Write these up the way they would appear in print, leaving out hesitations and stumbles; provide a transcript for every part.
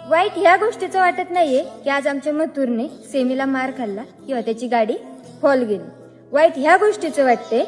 वाईट ह्या गोष्टीचं वाटत नाहीये की आज आमच्या मथुरने सेमीला मार खाल्ला किंवा त्याची गाडी फॉल गेली. वाईट ह्या गोष्टीचं वाटते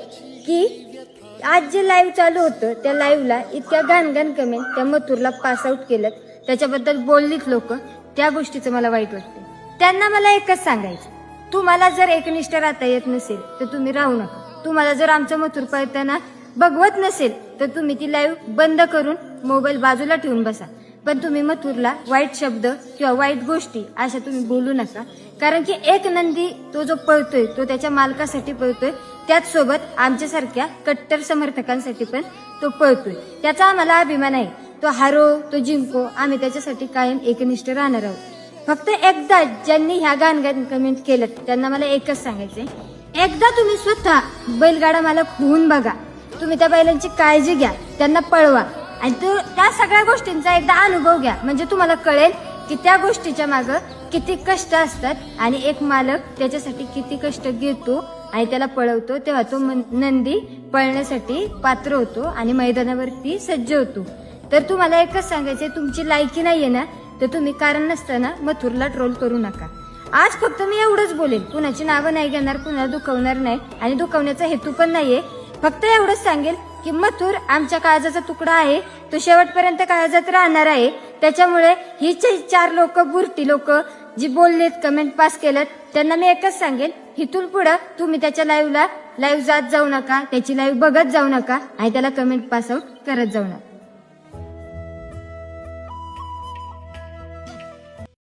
की आज जे लाईव्ह चालू होतं त्या लाईव्हला इतक्या घाण कमेंट त्या मथुरला पास आउट केलं, त्याच्याबद्दल बोललीत लोक, त्या गोष्टीचं मला वाईट वाटते. त्यांना मला एकच सांगायचं, तुम्हाला जर एकनिष्ठ राहता येत नसेल तर तुम्ही राहू नका. तुम्हाला जर आमचं मथुर पळताना बघवत नसेल तर तुम्ही ती लाईव्ह बंद करून मोबाईल बाजूला ठेवून बसा. पण तुम्ही मथुरला वाईट शब्द किंवा वाईट गोष्टी अशा तुम्ही बोलू नका. कारण की एक नंदी तो जो पळतोय तो त्याच्या मालकासाठी पळतोय, त्याच सोबत आमच्यासारख्या कट्टर समर्थकांसाठी पण तो पळतोय. त्याचा आम्हाला अभिमान आहे. तो हारो तो जिंको, आम्ही त्याच्यासाठी कायम एकनिष्ठ राहणार आहोत. फक्त एकदा ज्यांनी ह्या गाणगाण कमेंट केलं त्यांना मला एकच सांगायचंय, एकदा तुम्ही स्वतः बैलगाडा मालक होऊन बघा. तुम्ही त्या बैलांची काळजी घ्या, त्यांना पळवा आणि त्या सगळ्या गोष्टींचा एकदा अनुभव घ्या. म्हणजे तुम्हाला कळेल की त्या गोष्टीच्या मागं किती कष्ट असतात आणि एक मालक त्याच्यासाठी किती कष्ट घेतो आणि त्याला पळवतो, तेव्हा तो नंदी पळण्यासाठी पात्र होतो आणि मैदानावरती सज्ज होतो. तर तुम्हाला एकच सांगायचंय, तुमची लायकी नाहीये ना तर तुम्ही कारण नसताना मथुरला ट्रोल करू नका. आज फक्त मी एवढंच बोलेन, कुणाची नावं नाही घेणार, कुणाला दुखवणार नाही आणि दुखवण्याचा हेतू पण नाहीये. फक्त एवढंच सांगेल की मथुर आमच्या काळजाचा तुकडा आहे, तो शेवटपर्यंत काळजात राहणार आहे. त्याच्यामुळे ही 4 लोक, बुरटी लोक जी बोललेत, कमेंट पास केलेत, त्यांना मी एकच सांगेल, इथून पुढं तुम्ही त्याच्या लाईव्ह जात जाऊ नका, त्याची लाईव्ह बघत जाऊ नका आणि त्याला कमेंट पास आउट करत जाऊ नका.